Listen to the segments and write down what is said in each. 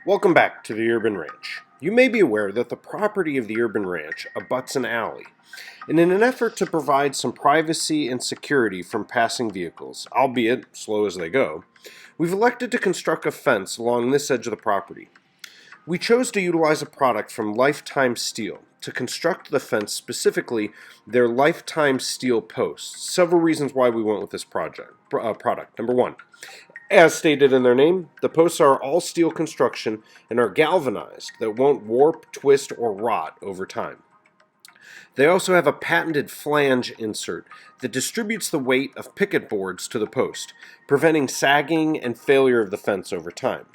Welcome back to the Urban Ranch. You may be aware that the property of the Urban Ranch abuts an alley. And in an effort to provide some privacy and security from passing vehicles, albeit slow as they go, we've elected to construct a fence along this edge of the property. We chose to utilize a product from Lifetime Steel to construct the fence, specifically their Lifetime Steel posts. Several reasons why we went with this product. Number one, as stated in their name, the posts are all steel construction and are galvanized that won't warp, twist, or rot over time. They also have a patented flange insert that distributes the weight of picket boards to the post, preventing sagging and failure of the fence over time.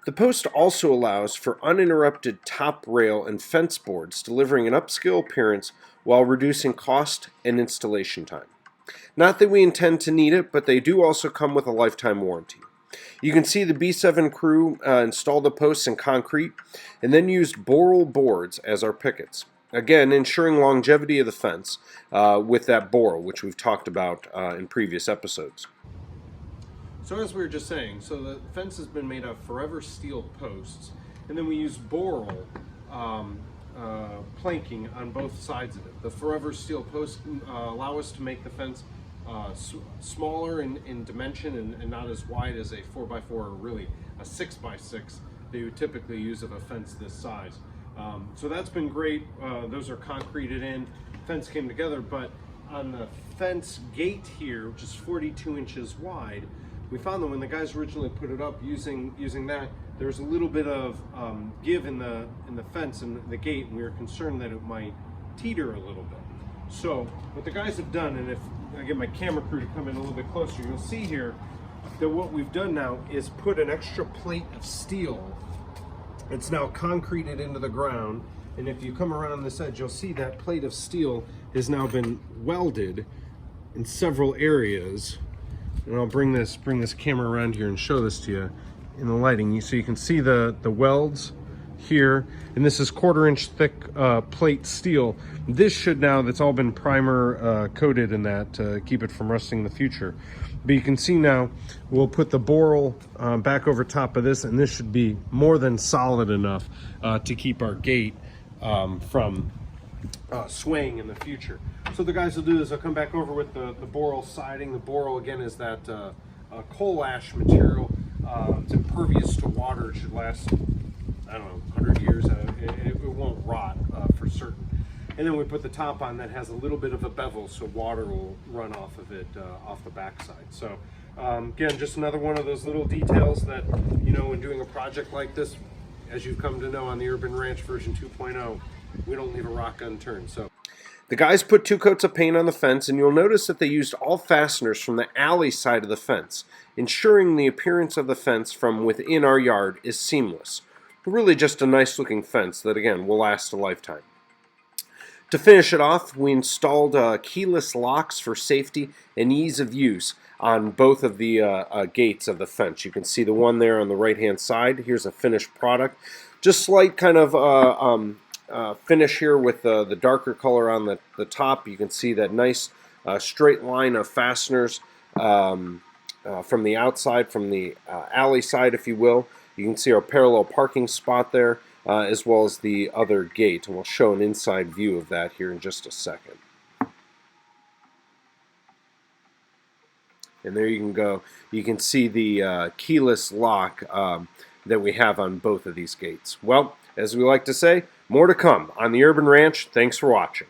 The post also allows for uninterrupted top rail and fence boards, delivering an upscale appearance while reducing cost and installation time. Not that we intend to need it, but they do also come with a lifetime warranty. You can see the B7 crew install the posts in concrete and then used boral boards as our pickets. Again, ensuring longevity of the fence with that boral, which we've talked about in previous episodes. So as we were just saying, so the fence has been made of forever steel posts, and then we use boral planking on both sides of it. The forever steel posts allow us to make the fence smaller in dimension and not as wide as a 4x4 or really a 6x6 that you would typically use of a fence this size. So that's been great. Those are concreted in. Fence came together, but on the fence gate here, which is 42 inches wide, we found that when the guys originally put it up using that, there was a little bit of give in the fence and the gate, and we were concerned that it might teeter a little bit. So what the guys have done, and if I get my camera crew to come in a little bit closer, you'll see here that what we've done now is put an extra plate of steel. It's now concreted into the ground, and if you come around this edge, you'll see that plate of steel has now been welded in several areas. And I'll bring this camera around here and show this to you in the lighting, so you can see the welds here. And this is 1/4 inch thick plate steel. This should now, that's all been primer coated in that to keep it from rusting in the future. But you can see now we'll put the boral back over top of this, and this should be more than solid enough to keep our gate from swaying in the future. So the guys will do is they'll come back over with the boral siding. The boral, again, is that coal ash material. It's impervious to water. It should last, I don't know, 100 years. It won't rot for certain. And then we put the top on that has a little bit of a bevel, so water will run off of it, off the backside. So again, just another one of those little details that, you know, when doing a project like this, as you've come to know on the Urban Ranch version 2.0, we don't leave a rock unturned. So the guys put 2 coats of paint on the fence, and you'll notice that they used all fasteners from the alley side of the fence, ensuring the appearance of the fence from within our yard is seamless. Really just a nice looking fence that, again, will last a lifetime. To finish it off, we installed keyless locks for safety and ease of use on both of the gates of the fence. You can see the one there on the right hand side. Here's a finished product. Just slight kind of finish here with the darker color on the top. You can see that nice straight line of fasteners from the outside, from the alley side, if you will. You can see our parallel parking spot there, as well as the other gate, and we'll show an inside view of that here in just a second. And there you can go. You can see the keyless lock that we have on both of these gates. Well, as we like to say, more to come on the Urban Ranch. Thanks for watching.